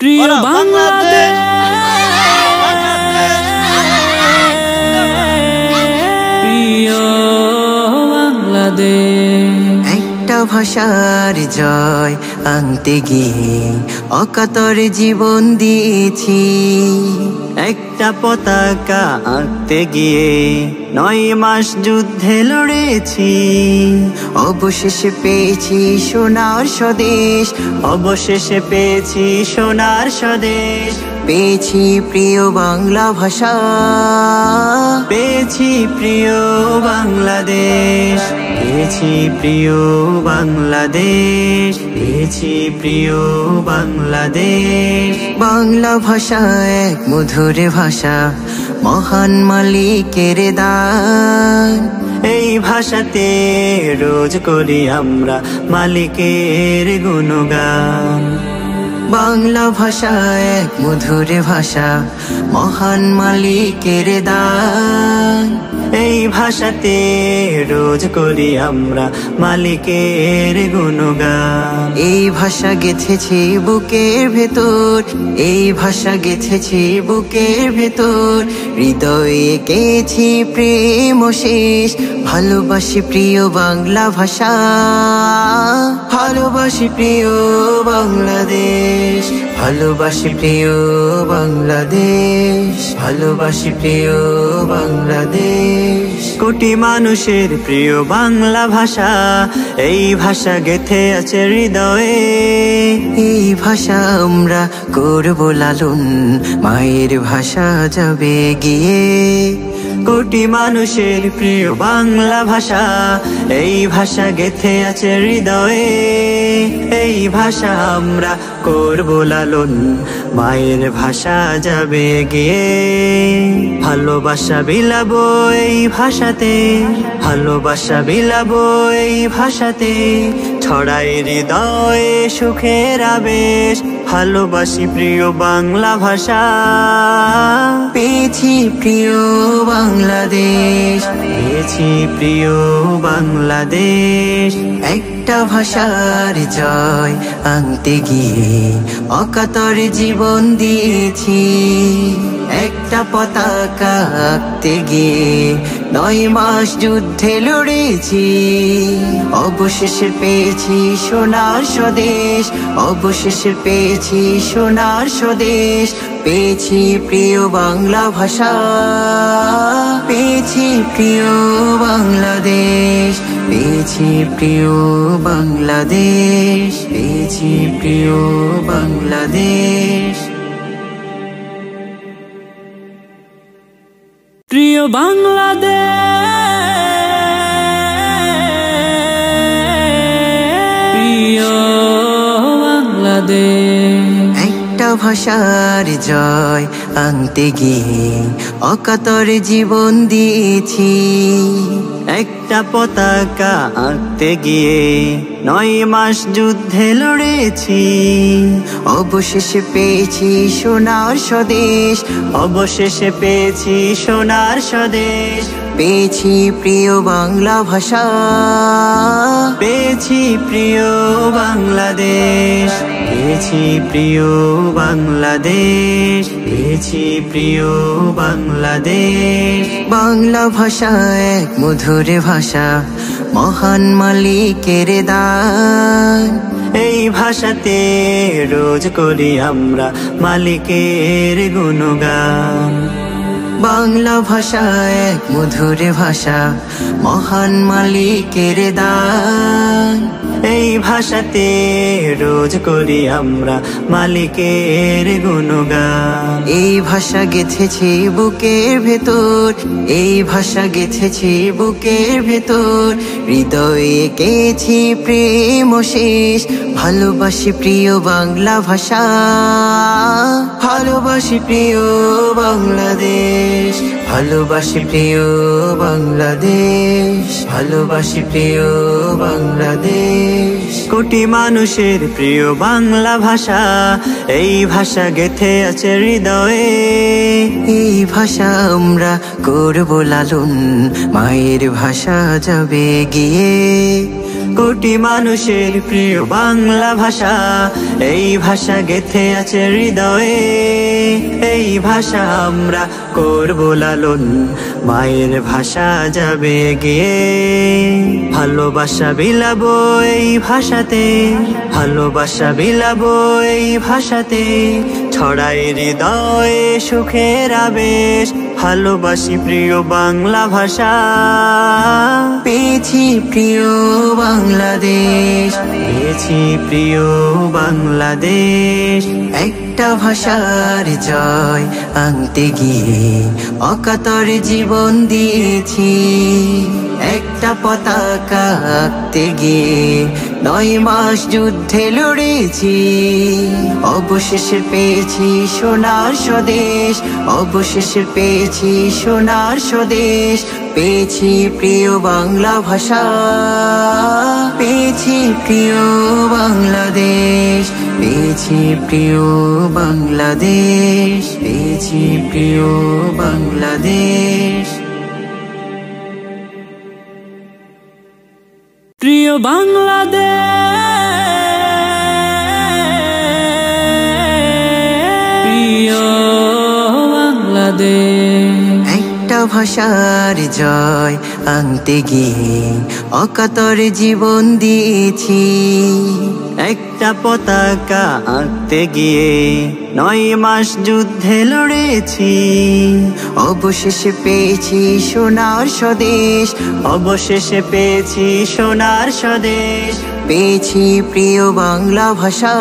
প্রিয় বাংলাদেশ, প্রিয় বাংলাদেশ। একটা ভাষার জয় আনতে গিয়ে অকাতর জীবন দিয়েছি। একটা পতাকা আঁকতে গিয়ে 9 মাস যুদ্ধে লড়েছি। অবশেষে পেয়েছি সোনার স্বদেশ, অবশেষে পেয়েছি সোনার স্বদেশ। পেয়েছি প্রিয় বাংলা ভাষা, পেয়েছি প্রিয় বাংলাদেশ, পেয়েছি প্রিয় বাংলাদেশ, পেয়েছি প্রিয় বাংলাদেশ। বাংলা ভাষা এক মধুর ভাষা, মহান মালিকের দান। এই ভাষাতে রোজ করি আমরা মালিকের গুণগান। বাংলা ভাষা এক মধুর ভাষা, মহান মালিকের দান। এই ভাষাতে রোজ করি আমরা মালিকের গুণগান। এই ভাষা গেঁথেছি বুকের ভেতর, এই ভাষা গেঁথেছি বুকের ভেতর। হৃদয়ে এঁকেছি প্রেম শেষ, ভালোবাসি প্রিয় বাংলা ভাষা, ভালোবাসি প্রিয় বাংলাদেশ, ভালোবাসি প্রিয় বাংলাদেশ, ভালোবাসি প্রিয় বাংলাদেশ। কোটি মানুষের প্রিয় বাংলা ভাষা, এই ভাষা গেথে আছে হৃদয়ে। এই ভাষা আমরা করব লালন, মায়ের ভাষা যাবে গিয়ে। কোটি মানুষের প্রিয় বাংলা ভাষা, এই ভাষা গেথে আছে হৃদয়ে। এই ভাষা আমরা করব লালন, মায়ের ভাষা যাবে গিয়ে। ভালোবাসা বিলাবো এই ভাষাতে, ভালোবাসা বিলাবো এই ভাষাতে। ছড়াই হৃদয়ে সুখের আবেশ, ভালোবাসি প্রিয় বাংলা ভাষা। পেয়েছি প্রিয় বাংলাদেশ, পেয়েছি প্রিয় বাংলাদেশ। একটা ভাষার জয় আনতে গিয়ে অকাতর জীবন দিয়েছি। একটা পতাকা আঁকতে গিয়ে 9 মাস যুদ্ধে লড়েছি। অবশেষে পেয়েছি সোনার স্বদেশ, অবশেষে পেয়েছি সোনার স্বদেশ। পেয়েছি প্রিয় বাংলা ভাষা, পেয়েছি প্রিয় বাংলাদেশ, পেয়েছি প্রিয় বাংলাদেশ, পেয়েছি প্রিয় বাংলাদেশ। প্রিয় বাংলাদেশ, প্রিয় বাংলাদেশ। একটা ভাষার জয় আনতে গিয়ে অকাতর জীবন দিয়েছি। একটা পতাকা আঁকতে গিয়ে 9 মাস যুদ্ধে লড়েছি। অবশেষে পেয়েছি সোনার স্বদেশ, অবশেষে পেয়েছি সোনার স্বদেশ। পেয়েছি প্রিয় বাংলা ভাষা, পেয়েছি প্রিয় বাংলাদেশ, পেয়েছি প্রিয় বাংলাদেশ, পেয়েছি প্রিয় বাংলাদেশ। বাংলা ভাষা এক মধুর ভাষা, মহান মালিকের দান। এই ভাষাতে রোজ করি আমরা মালিকের গুণগান। বাংলা ভাষা এক মধুর ভাষা, মহান মালিকের দান। এই ভাষাতে রোজ করি আমরা মালিকের গুণগান। এই ভাষা গেঁথেছি বুকের ভেতর, এই ভাষা গেঁথেছি বুকের ভেতর। হৃদয়ে এঁকেছি প্রেম শেষ, ভালোবাসি প্রিয় বাংলা ভাষা, ভালোবাসি প্রিয় বাংলাদেশ, ভালোবাসি প্রিয় বাংলাদেশ, ভালোবাসি প্রিয় বাংলাদেশ। কোটি মানুষের প্রিয় বাংলা ভাষা, এই ভাষা গেথে আছে হৃদয়ে। এই ভাষা আমরা করব লালন, মায়ের ভাষা যাবে গিয়ে। কোটি মানুষের প্রিয় বাংলা ভাষা, এই ভাষা গেথে আছে হৃদয়ে, এই ভাষা আমরা করব লালন, মায়ের ভাষা যাবে গিয়ে। ভালোবাসা বিলাবো এই ভাষাতে, ভালোবাসা বিলাবো এই ভাষাতে, ছড়াই হৃদয়ে সুখের আবেশ, ভালোবাসি প্রিয় বাংলা ভাষা। পেয়েছি প্রিয় বাংলাদেশ, পেয়েছি প্রিয় বাংলাদেশ, একটা ভাষার জয় আনতে গিয়ে অকাতর জীবন দিয়েছি, একটা পতাকা আঁকতে গিয়ে 9 মাস যুদ্ধে লড়েছি, অবশেষে পেয়েছি সোনার স্বদেশ, অবশেষে পেয়েছি সোনার স্বদেশ, পেয়েছি প্রিয় বাংলা ভাষা, পেয়েছি প্রিয় বাংলাদেশ, পেয়েছি প্রিয় বাংলাদেশ, পেয়েছি প্রিয় বাংলাদেশ। প্রিয় বাংলাদেশ, প্রিয় বাংলাদেশ, একটা ভাষার জয় আনতে গিয়ে অকাতর জীবন দিয়েছি, একটা পতাকা আঁকতে গিয়ে 9 মাস যুদ্ধে লড়েছি, অবশেষে পেয়েছি সোনার স্বদেশ, অবশেষে পেয়েছি সোনার স্বদেশ, পেয়েছি প্রিয় বাংলা ভাষা,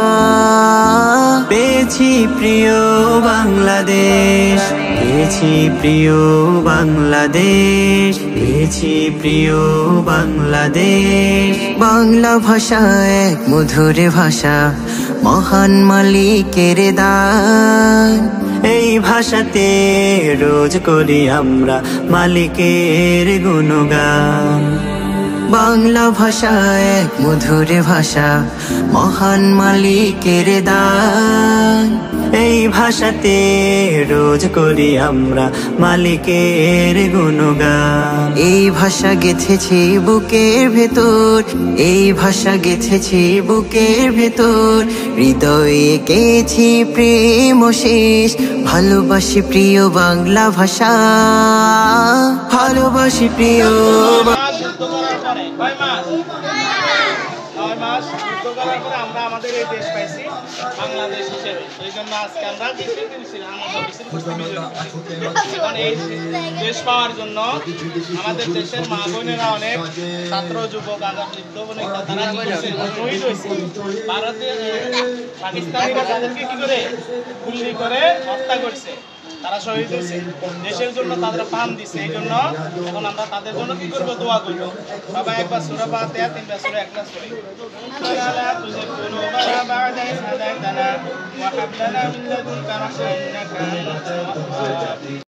পেয়েছি প্রিয় বাংলাদেশ, পেয়েছি প্রিয় বাংলাদেশ, পেয়েছি প্রিয় বাংলাদেশ। বাংলা ভাষা এক মধুর ভাষা, মহান মালিকের দান, এই ভাষাতে রোজ করি আমরা মালিকের গুণগান। বাংলা ভাষা এক মধুর ভাষা, মহান মালিকের দান, এই ভাষাতে রোজ করি আমরা মালিকের গুণগান। এই ভাষা গেঁথেছি বুকের ভেতর, এই ভাষা গেঁথেছি বুকের ভেতর, হৃদয়ে এঁকেছি প্রেম শেষ, ভালোবাসি প্রিয় বাংলা ভাষা, ভালোবাসি প্রিয়। 9 মাস যুদ্ধ করার পরে আমরা আমাদের এই দেশ পাইছি বাংলাদেশ হিসেবে। এই জন্য আজকে আমরা এখন এই দেশ পাওয়ার জন্য আমাদের দেশের মা বোনেরা অনেক ছাত্র যুবক তারা শহীদ হয়েছে। ভারতীয় পাকিস্তানিরা তাদেরকে কি করে গুলি করে হত্যা করছে, তারা শহীদ হয়েছে, দেশের জন্য তাদের প্রাণ দিচ্ছে। এই জন্য এখন আমরা তাদের জন্য কি করবো, দোয়া করবো। সবাই একবার সূরা ফাতিহা 3 বার সূরা ইখলাস করি। লা তুযিগু বা'দা ইয হাদাইতানা ওয়া হাব লানা মিন লাদুনকা রাহমাতান ইন্নাকা আনতাল ওয়াহ্হাব।